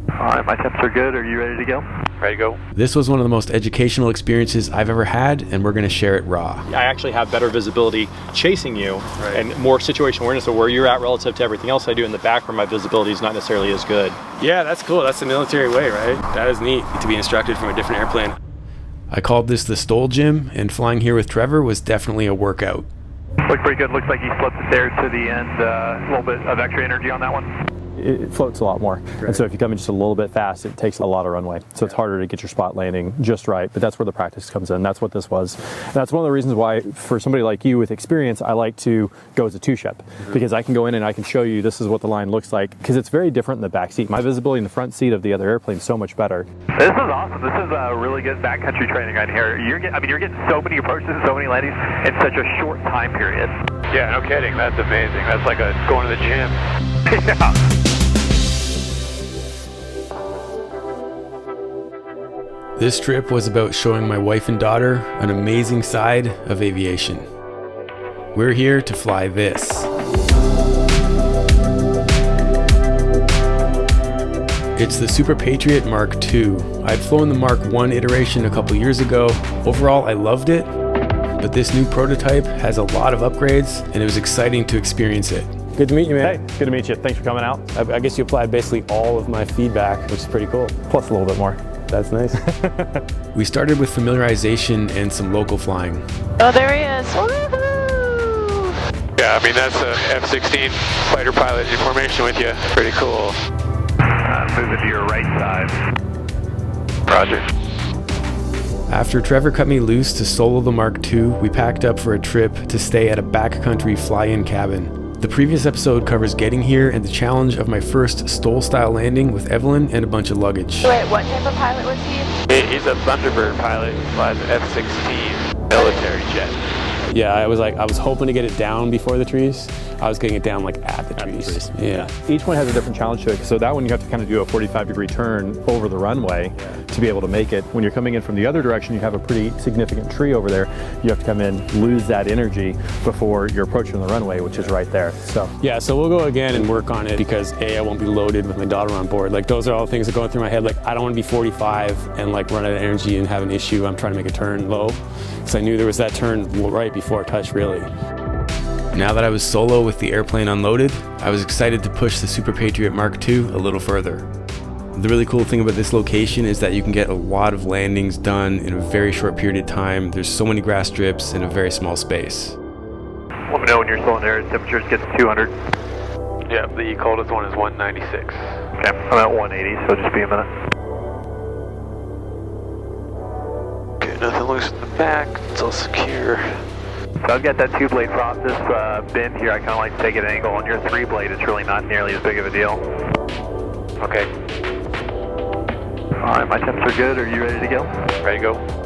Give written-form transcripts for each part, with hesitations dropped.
All right, my temps are good. Are you ready to go? Ready to go. This was one of the most educational experiences I've ever had, and we're going to share it raw. I actually have better visibility chasing you and more situation awareness of where you're at relative to everything else I do in the back where my visibility is not necessarily as good. Yeah, that's cool. That's the military way, right? That is neat to be instructed from a different airplane. I called this the STOL Gym, and flying here with Trevor was definitely a workout. Looked pretty good. Looks like he slipped the stairs to the end. A little bit of extra energy on that one. It floats a lot more. Right. And so if you come in just a little bit fast, it takes a lot of runway. So it's harder to get your spot landing just right, but that's where the practice comes in. That's what this was. And that's one of the reasons why, for somebody like you with experience, I like to go as a two-ship, because I can go in and I can show you this is what the line looks like, because it's very different in the back seat. My visibility in the front seat of the other airplane is so much better. This is awesome. This is a really good backcountry training right here. You're getting so many approaches and so many landings in such a short time period. Yeah, no kidding. That's amazing. That's like going to the gym. Yeah. This trip was about showing my wife and daughter an amazing side of aviation. We're here to fly this. It's the Super Patriot Mark II. I'd flown the Mark I iteration a couple years ago. Overall, I loved it, but this new prototype has a lot of upgrades, and it was exciting to experience it. Good to meet you, man. Hey, good to meet you. Thanks for coming out. I guess you applied basically all of my feedback, which is pretty cool. Plus a little bit more. That's nice. We started with familiarization and some local flying. Oh, there he is. Woohoo! Yeah, I mean, that's a F16 fighter pilot in formation with you. Pretty cool. Moving to your right side. Roger. After Trevor cut me loose to solo the Mark II, we packed up for a trip to stay at a backcountry fly-in cabin. The previous episode covers getting here and the challenge of my first STOL-style landing with Evelyn and a bunch of luggage. Wait, what type of pilot was he? He's a Thunderbird pilot. He flies an F16 military jet. Yeah, I was hoping to get it down before the trees. I was getting it down like at the trees. Yeah. Each one has a different challenge to it. So that one you have to kind of do a 45-degree turn over the runway to be able to make it. When you're coming in from the other direction, you have a pretty significant tree over there. You have to come in, lose that energy before you're approaching the runway, which is right there. So yeah, so we'll go again and work on it because I won't be loaded with my daughter on board. Like those are all the things that go through my head. Like I don't want to be 45 and like run out of energy and have an issue. I'm trying to make a turn low. So I knew there was that turn right before it touched really. Now that I was solo with the airplane unloaded, I was excited to push the Super Patriot Mark II a little further. The really cool thing about this location is that you can get a lot of landings done in a very short period of time. There's so many grass strips in a very small space. Let me know when you're still in there. Temperatures get to 200. Yeah, the coldest one is 196. Okay, I'm at 180, so just be a minute. Okay, nothing loose in the back. It's all secure. So I've got that two-blade prop. This bend here, I kind of like to take it at an angle. On your three-blade, it's really not nearly as big of a deal. Okay. All right, my temps are good. Are you ready to go? Ready to go.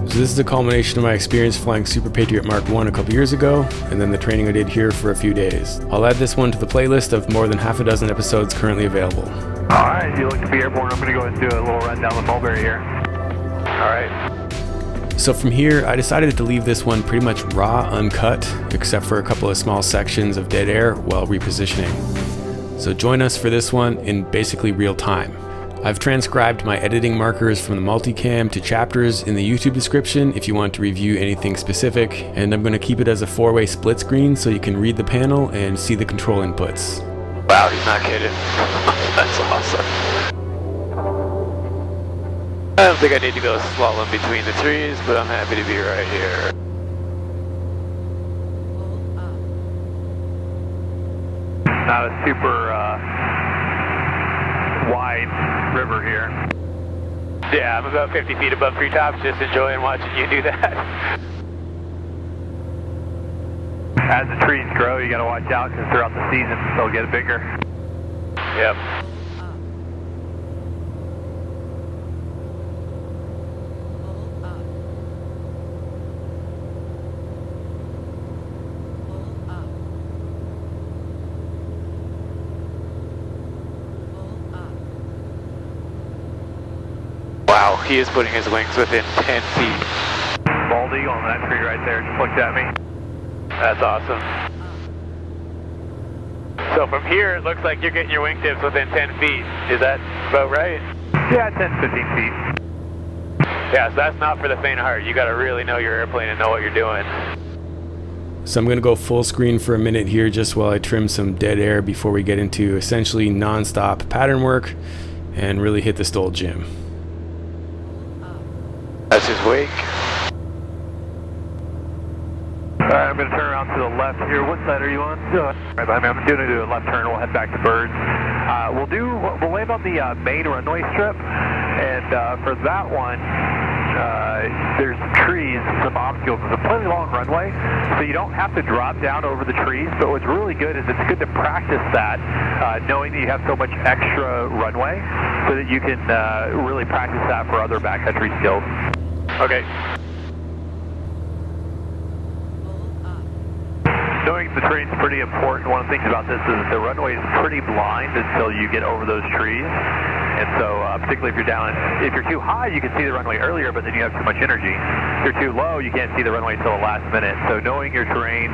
This is a culmination of my experience flying Super Patriot Mark I a couple years ago, and then the training I did here for a few days. I'll add this one to the playlist of more than half a dozen episodes currently available. All right, you look to be airborne. I'm going to go ahead and do a little run down the mulberry here. All right. So from here, I decided to leave this one pretty much raw, uncut, except for a couple of small sections of dead air while repositioning. So join us for this one in basically real time. I've transcribed my editing markers from the multicam to chapters in the YouTube description if you want to review anything specific, and I'm going to keep it as a 4-way split screen so you can read the panel and see the control inputs. Wow, he's not kidding. That's awesome. I don't think I need to go slalom between the trees, but I'm happy to be right here. Not a super wide river here. Yeah, I'm about 50 feet above treetops, just enjoying watching you do that. As the trees grow, you got to watch out because throughout the season they'll get bigger. Yep. he is putting his wings within 10 feet. Bald eagle on that tree right there just looked at me. That's awesome. So from here, it looks like you're getting your wingtips within 10 feet. Is that about right? Yeah, 10, 15 feet. Yeah, so that's not for the faint of heart. You got to really know your airplane and know what you're doing. So I'm going to go full screen for a minute here just while I trim some dead air before we get into essentially non-stop pattern work and really hit the STOL Gym. That's his wake. Alright, I'm going to turn around to the left here. What side are you on? Right behind me. I'm going to do a left turn. We'll head back to Byrd. We'll land on the main runway strip, and for that one, there's some trees, some obstacles. It's a plenty long runway, so you don't have to drop down over the trees, but what's really good is it's good to practice that, knowing that you have so much extra runway, so that you can really practice that for other backcountry skills. Okay. Knowing the terrain's pretty important. One of the things about this is that the runway is pretty blind until you get over those trees. And so, particularly if you're too high, you can see the runway earlier, but then you have too much energy. If you're too low, you can't see the runway until the last minute. So knowing your terrain,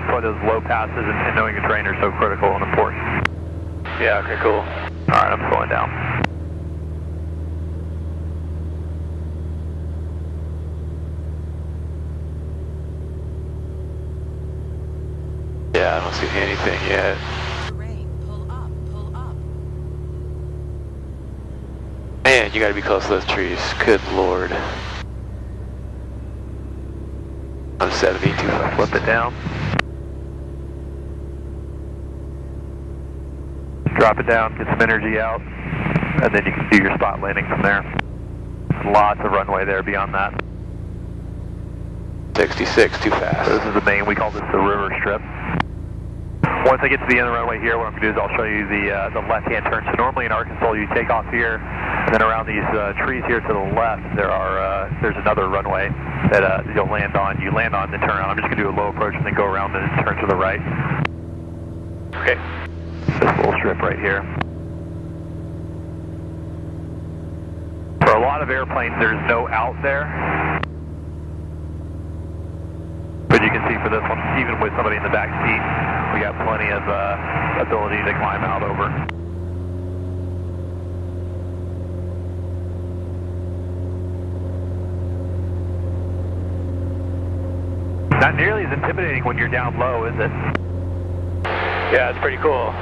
for those low passes and knowing your terrain are so critical and important. Yeah, okay, cool. All right, I'm slowing down. Yeah, I don't see anything yet. Man, you gotta be close to those trees. Good lord. I'm 70, too fast. Flip it down. Drop it down, get some energy out, and then you can do your spot landing from there. Lots of runway there beyond that. 66, too fast. So this is the main, we call this the river strip. Once I get to the end of the runway here, what I'm going to do is I'll show you the left-hand turn. So normally in Arkansas, you take off here, and then around these trees here to the left, there's another runway that you'll land on. You land on, then turn around. I'm just going to do a low approach and then go around and turn to the right. Okay. This little strip right here. For a lot of airplanes, there's no out there. But you can see for this one, even with somebody in the back seat, we got plenty of ability to climb out over. Not nearly as intimidating when you're down low, is it? Yeah, it's pretty cool.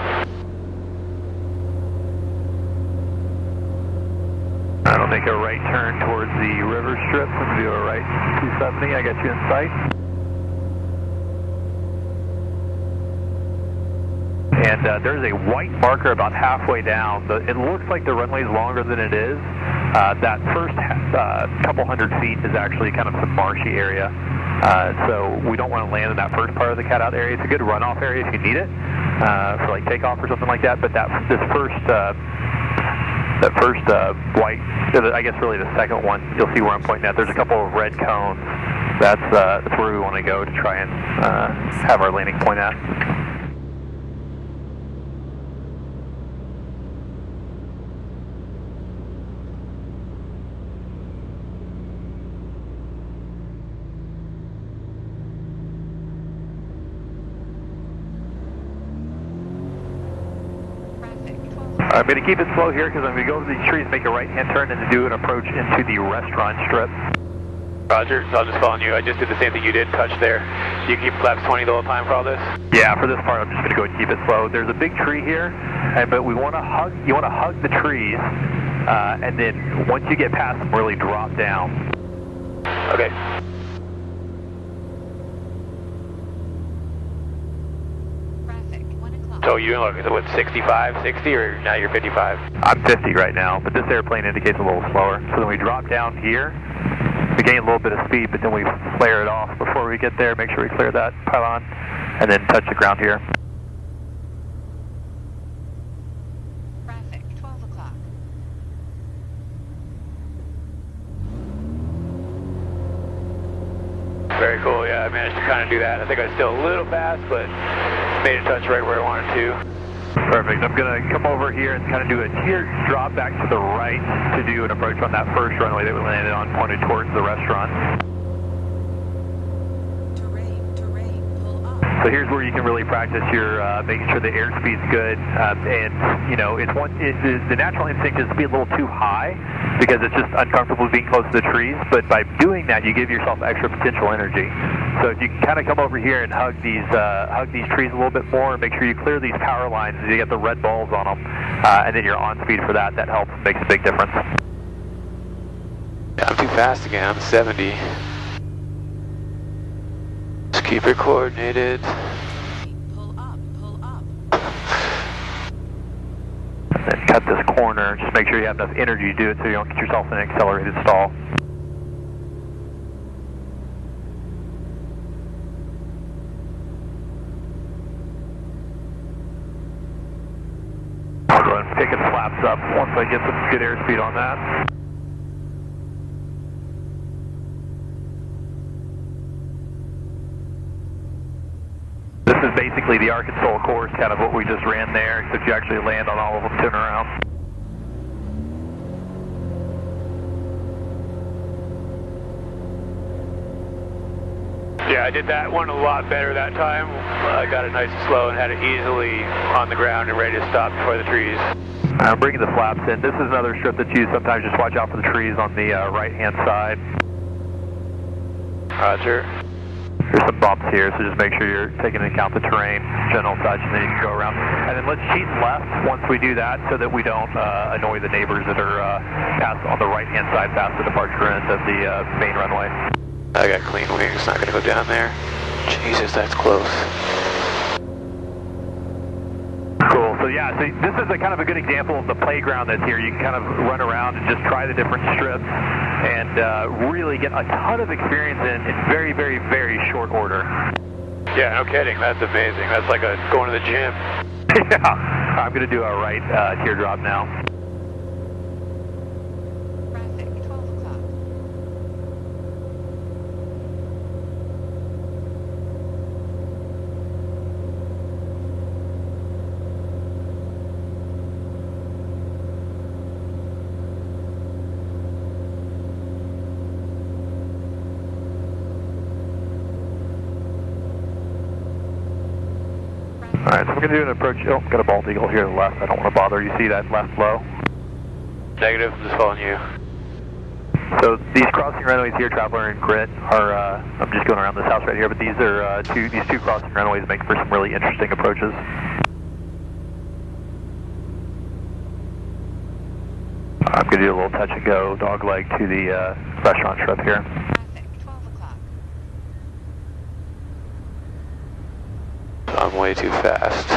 I'm going to make a right turn towards the river strip. I'm going to do a right 270. I got you in sight. And there's a white marker about halfway down. It looks like the runway is longer than it is. That first couple hundred feet is actually kind of some marshy area. So we don't want to land in that first part of the cutout area. It's a good runoff area if you need it, for like takeoff or something like that. But that first white, I guess really the second one, you'll see where I'm pointing at. There's a couple of red cones. That's where we want to go to try and have our landing point at. I'm going to keep it slow here because I'm going to go over these trees, make a right-hand turn, and then do an approach into the restaurant strip. Roger, so I'll just follow you. I just did the same thing you did, touch there. You keep flaps 20 the whole time for all this? Yeah, for this part, I'm just going to go and keep it slow. There's a big tree here, but we want to hug. You want to hug the trees, and then once you get past them, really drop down. Okay. So you in what, 65, 60, or now you're 55? I'm 50 right now, but this airplane indicates a little slower. So then we drop down here, we gain a little bit of speed, but then we flare it off before we get there, make sure we clear that pylon, and then touch the ground here. Traffic, 12 o'clock. Very cool, yeah, I managed to kind of do that. I think I was still a little fast, but made it touch right where I wanted to. Perfect. I'm going to come over here and kind of do a teardrop back to the right to do an approach on that first runway that we landed on, pointed towards the restaurant. So here's where you can really practice your making sure the airspeed's good, and you know the natural instinct is to be a little too high because it's just uncomfortable being close to the trees. But by doing that, you give yourself extra potential energy. So if you can kind of come over here and hug these trees a little bit more, and make sure you clear these power lines, and you get the red balls on them, and then you're on speed for that. That helps, makes a big difference. I'm too fast again. I'm 70. Just keep it coordinated. Pull up. And then cut this corner. Just make sure you have enough energy to do it so you don't get yourself in an accelerated stall. I'll go ahead and pick the flaps up once I get some good airspeed on that. This is basically the Arkansas course, kind of what we just ran there, except you actually land on all of them, turn around. Yeah, I did that one a lot better that time. I got it nice and slow and had it easily on the ground and ready to stop before the trees. I'm bringing the flaps in. This is another strip that's used. Sometimes just watch out for the trees on the right-hand side. Roger. There's some bumps here, so just make sure you're taking into account the terrain, general touch, and then you can go around. And then let's cheat left once we do that so that we don't annoy the neighbors that are past on the right-hand side past the departure end of the main runway. I got clean wings, not going to go down there. Jesus, that's close. Cool. So yeah, so this is a kind of a good example of the playground that's here. You can kind of run around and just try the different strips and really get a ton of experience in very, very, very short order. Yeah, no kidding. That's amazing. That's like going to the gym. Yeah. I'm going to do a right teardrop now. Traffic, 12 o'clock. Alright, so we're going to do an approach. Oh, got a bald eagle here to the left. I don't want to bother. You see that left low? Negative, I'm just following you. So these crossing runways here, Traveler and Grit, are, I'm just going around this house right here, but these are these two crossing runways make for some really interesting approaches. I'm going to do a little touch and go dog leg to the restaurant strip here. Traffic, 12 o'clock. I'm way too fast.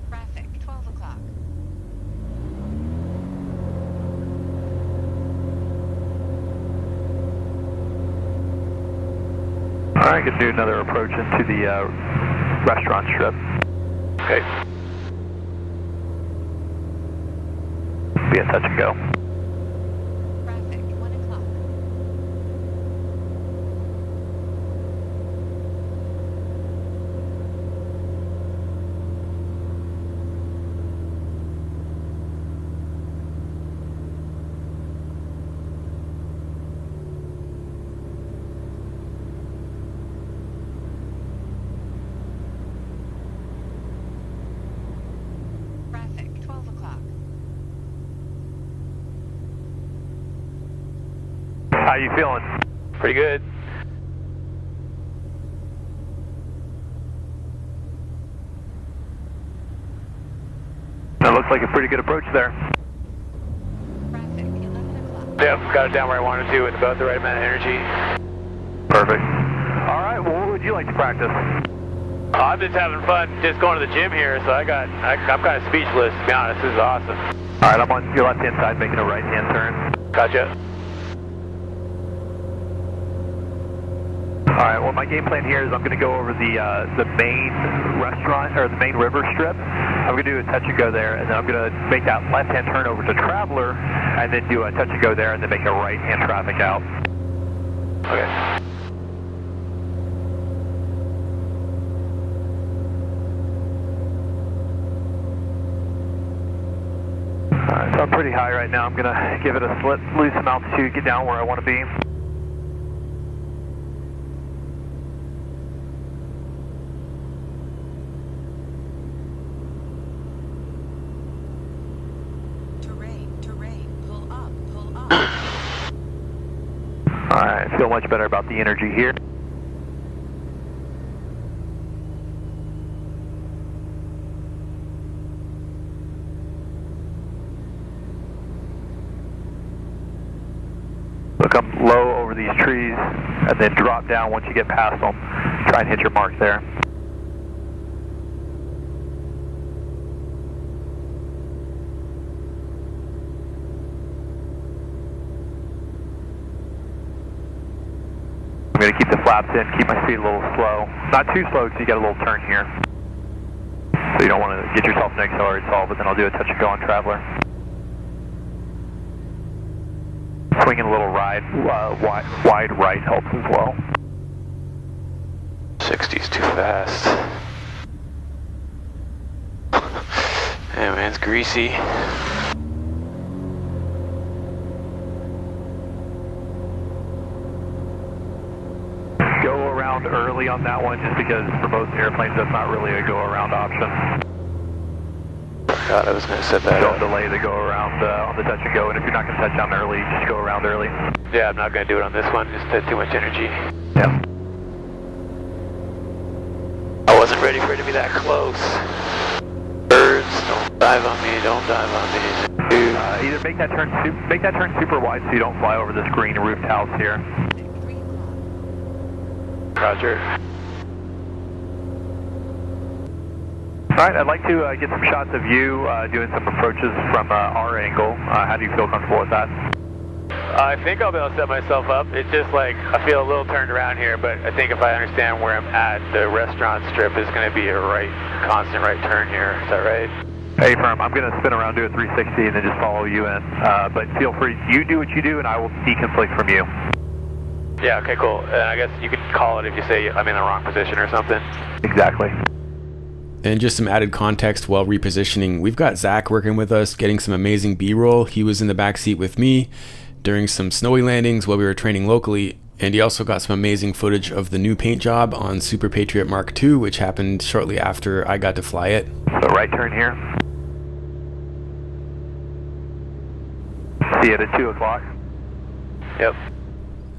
Traffic, 12 o'clock. Alright, going to do another approach into the restaurant strip. Okay. Be a touch and go. Traffic, 1 o'clock. Traffic, 12 o'clock. How you feeling? Pretty good. That looks like a pretty good approach there. Traffic, 11 o'clock. Yep, got it down where I wanted to with about the right amount of energy. Perfect. Alright, well, what would you like to practice? I'm just having fun just going to the gym here, so I'm kind of speechless, to be honest. This is awesome. Alright, I'm on your left-hand side making a right-hand turn. Gotcha. Alright, well my game plan here is I'm going to go over the main restaurant, or the main river strip. I'm going to do a touch and go there, and then I'm going to make that left-hand turn over to Traveler, and then do a touch and go there, and then make a right-hand traffic out. Okay. Alright, so I'm pretty high right now. I'm going to give it a slip, lose some altitude, get down where I want to be. Alright, feel much better about the energy here. Look up low over these trees and then drop down once you get past them. Try and hit your mark there. I'm going to keep the flaps in, keep my speed a little slow. Not too slow because you got a little turn here. So you don't want to get yourself an accelerated stall, but then I'll do a touch and go on Traveler. Swinging a little wide right helps as well. 60's too fast. Yeah, man, it's greasy. Go around early on that one, just because for most airplanes that's not really a go around option. God, I was going to set that Don't up. delay the go around on the touch and go, and if you're not going to touch down early, just go around early. Yeah, I'm not going to do it on this one, just had too much energy. Yeah. I wasn't ready for it to be that close. Birds, don't dive on me, don't dive on me. Either make that turn super wide so you don't fly over this green roofed house here. Roger. Alright, I'd like to get some shots of you doing some approaches from our angle. How do you feel comfortable with that? I think I'll be able to set myself up. It's just like, I feel a little turned around here, but I think if I understand where I'm at, the restaurant strip is going to be a constant right turn here. Is that right? Hey, Firm, I'm going to spin around, do a 360, and then just follow you in. But feel free, you do what you do, and I will deconflict from you. Yeah, okay, cool. And I guess you could call it if you say I'm in the wrong position or something. Exactly. And just some added context while repositioning, we've got Zach working with us, getting some amazing B-roll. He was in the back seat with me during some snowy landings while we were training locally, and he also got some amazing footage of the new paint job on Super Patriot Mark II, which happened shortly after I got to fly it. So right turn here. See it at 2 o'clock. Yep.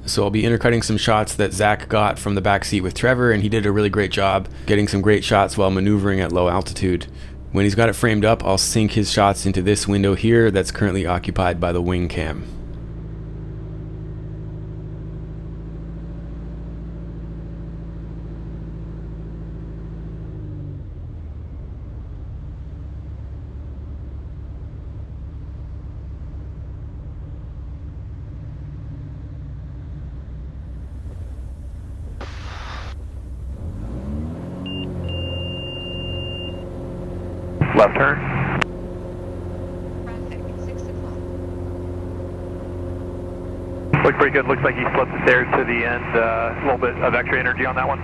So I'll be intercutting some shots that Zach got from the back seat with Trevor, and he did a really great job getting some great shots while maneuvering at low altitude. When he's got it framed up, I'll sync his shots into this window here that's currently occupied by the wing cam. Left turn. Traffic, 6 o'clock. Looked pretty good. Looks like he slipped the stairs to the end. A little bit of extra energy on that one.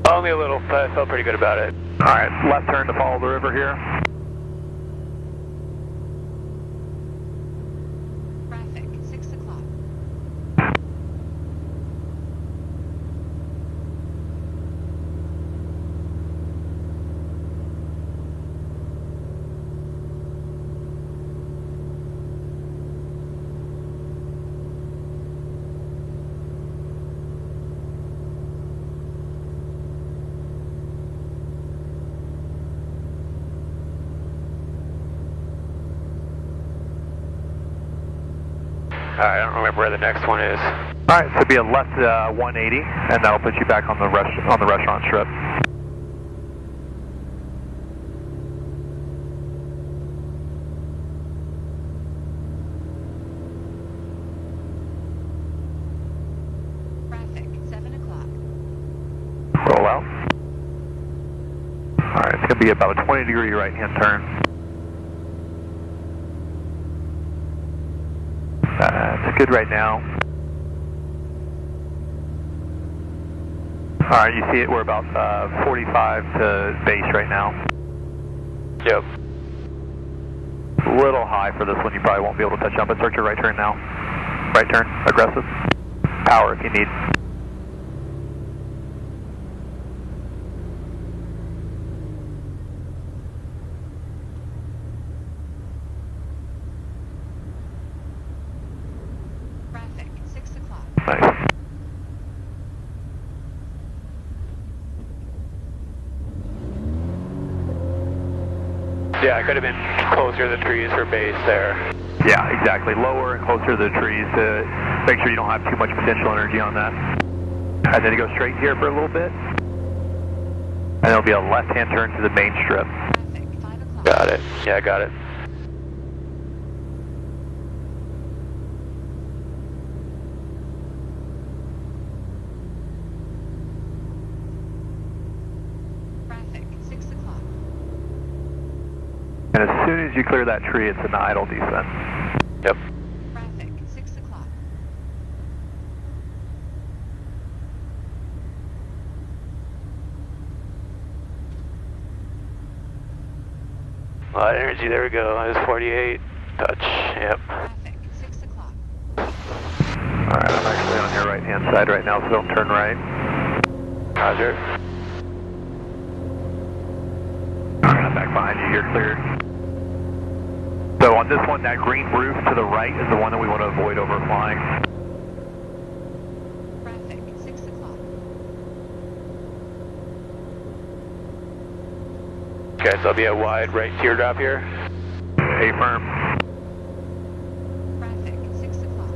Only a little, but I felt pretty good about it. Alright, left turn to follow the river here. Traffic, 6 o'clock. I don't remember where the next one is. Alright, so it'll be a left 180, and that'll put you back on the restaurant strip. Traffic, 7 o'clock. Be about a 20-degree right-hand turn. It's good right now. Alright, you see it, we're about 45 to base right now. Yep. A little high for this one, you probably won't be able to touch on, but start your right turn now. Right turn, aggressive. Power if you need. Traffic, 6 o'clock. Nice. Yeah, I could have been closer to the trees for base there. Yeah, exactly. Lower and closer to the trees to make sure you don't have too much potential energy on that. And then you go straight here for a little bit. And there'll be a left-hand turn to the main strip. Traffic, 5 o'clock. Got it. Yeah, I got it. Traffic, 6 o'clock. And as soon as you clear that tree, it's an idle descent. Yep. Traffic, 6 o'clock. A lot of energy, there we go. I was 48. Touch, yep. Traffic, 6 o'clock. Alright, I'm actually on your right-hand side right now, so don't turn right. Roger. Alright, I'm back behind you, you're cleared. So on this one, that green roof to the right is the one that we want to avoid overflying. Traffic, 6 o'clock. Okay, so I'll be a wide right teardrop here. A-firm. Traffic, 6 o'clock.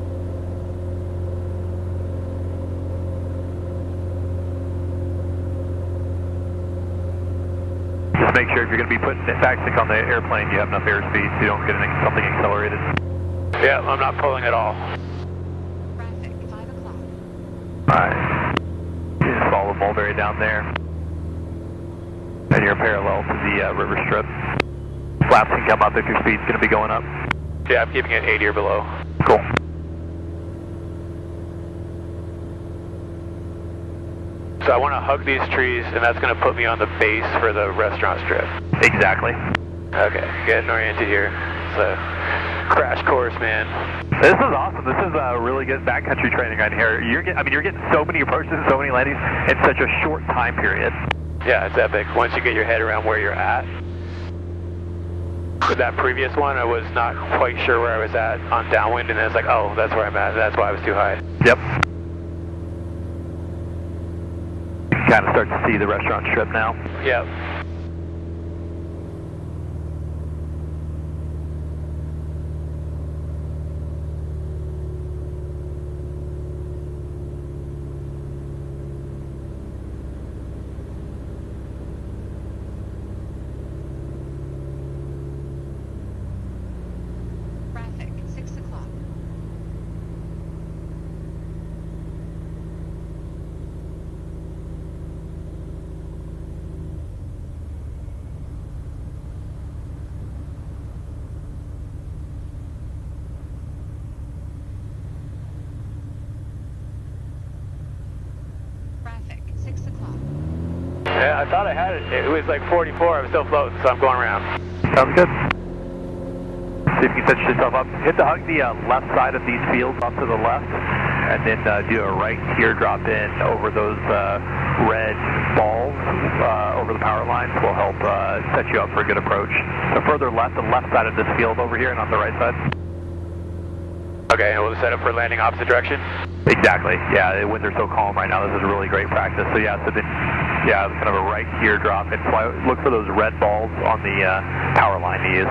Just make sure if you're going to be putting backstick on the airplane, you have enough airspeed so you don't get something accelerated. Yeah, I'm not pulling at all. Traffic, 5 o'clock. Alright. You just follow Mulberry down there. And you're parallel to the river strip. Flaps can come up if your speed's going to be going up. Yeah, I'm keeping it 80 or below. Cool. So I want to hug these trees, and that's going to put me on the base for the restaurant strip. Exactly. Okay, getting oriented here. So, crash course, man. This is awesome. This is really good backcountry training right here. You're getting so many approaches and so many landings in such a short time period. Yeah, it's epic. Once you get your head around where you're at. With that previous one, I was not quite sure where I was at on downwind, and then it's like, oh, that's where I'm at. That's why I was too high. Yep. You can kind of start to see the restaurant strip now. Yep. Traffic, 6 o'clock. Traffic, 6 o'clock. Yeah, I thought I had it. It was like 44. I was still floating, so I'm going around. Sounds good. See if you can set yourself up. Hit the left side of these fields off to the left, and then do a right teardrop in over those red balls over the power lines will help set you up for a good approach. So further left, the left side of this field over here, and on the right side. Okay, and we'll set up for landing opposite direction? Exactly. Yeah, the winds are so calm right now. This is really great practice. So yeah, kind of a right teardrop and fly. Look for those red balls on the power line to use.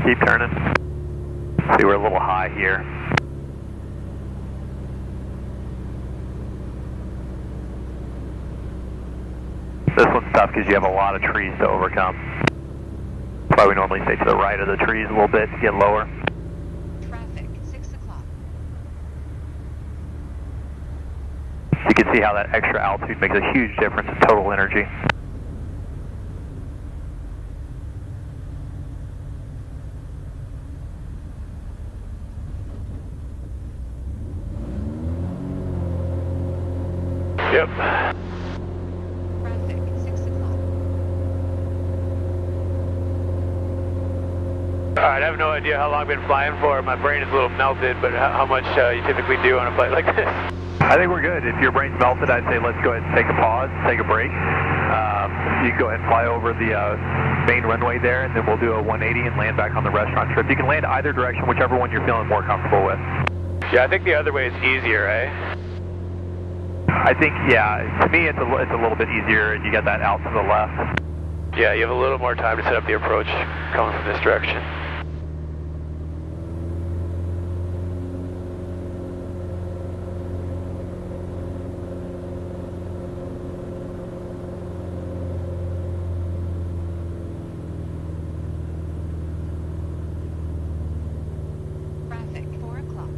Keep turning. See, we're a little high here. This one's tough because you have a lot of trees to overcome. That's why we normally stay to the right of the trees a little bit to get lower. see how that extra altitude makes a huge difference in total energy. Yep. Traffic, 6 o'clock. Alright, I have no idea how long I've been flying for. My brain is a little melted, but how much you typically do on a flight like this? I think we're good. If your brain's melted, I'd say let's go ahead and take a pause, take a break. You can go ahead and fly over the main runway there, and then we'll do a 180 and land back on the restaurant strip. You can land either direction, whichever one you're feeling more comfortable with. Yeah, I think the other way is easier, eh? I think, yeah, to me it's a little bit easier, and you got that out to the left. Yeah, you have a little more time to set up the approach coming from this direction. Traffic, 4 o'clock.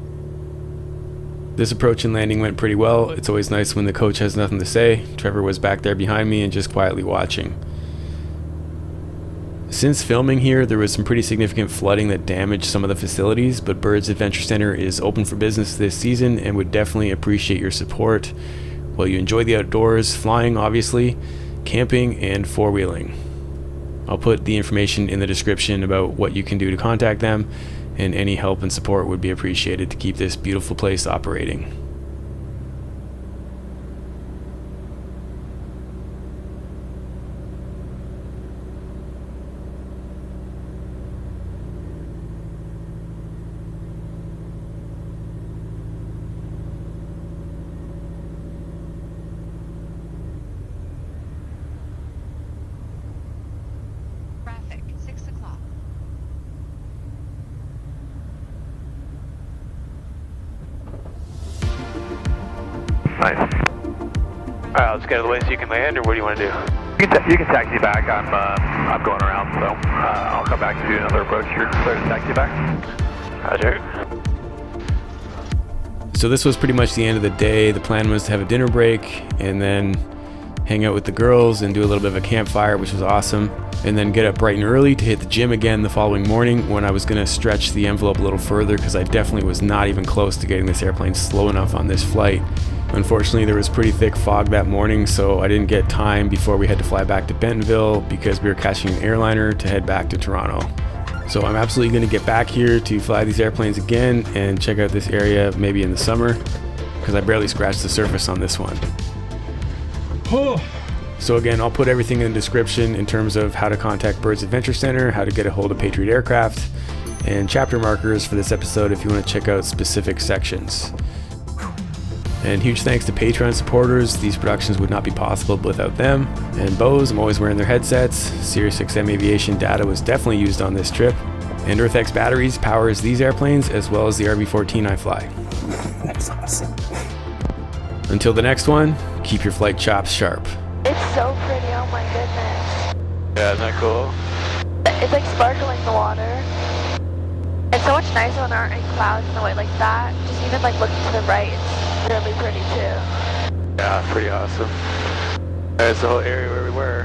This approach and landing went pretty well. It's always nice when the coach has nothing to say. Trevor was back there behind me and just quietly watching. Since filming here, there was some pretty significant flooding that damaged some of the facilities, but Byrd's Adventure Center is open for business this season and would definitely appreciate your support while you enjoy the outdoors, flying obviously, camping, and four-wheeling. I'll put the information in the description about what you can do to contact them, and any help and support would be appreciated to keep this beautiful place operating. Traffic, 6 o'clock. Nice. Alright, let's get out of the way so you can land, or what do you want to do? You can taxi back. I'm going around, so I'll come back to do another approach. You're clear to taxi back. Roger. So this was pretty much the end of the day. The plan was to have a dinner break and then hang out with the girls and do a little bit of a campfire, which was awesome, and then get up bright and early to hit the gym again the following morning when I was going to stretch the envelope a little further because I definitely was not even close to getting this airplane slow enough on this flight. Unfortunately, there was pretty thick fog that morning, so I didn't get time before we had to fly back to Bentonville because we were catching an airliner to head back to Toronto. So I'm absolutely going to get back here to fly these airplanes again and check out this area maybe in the summer because I barely scratched the surface on this one. So again, I'll put everything in the description in terms of how to contact Byrd's Adventure Center, how to get a hold of Patriot Aircraft, and chapter markers for this episode if you want to check out specific sections. And huge thanks to Patreon supporters. These productions would not be possible without them. And Bose, I'm always wearing their headsets. SiriusXM Aviation data was definitely used on this trip. And EarthX Batteries powers these airplanes as well as the RB-14 I fly. That's awesome. Until the next one, keep your flight chops sharp. It's so pretty, oh my goodness. Yeah, isn't that cool? It's like sparkling the water. It's so much nicer when there aren't any clouds in the way like that. Just even like looking to the right, it's really pretty too. Yeah, pretty awesome. There's the whole area where we were.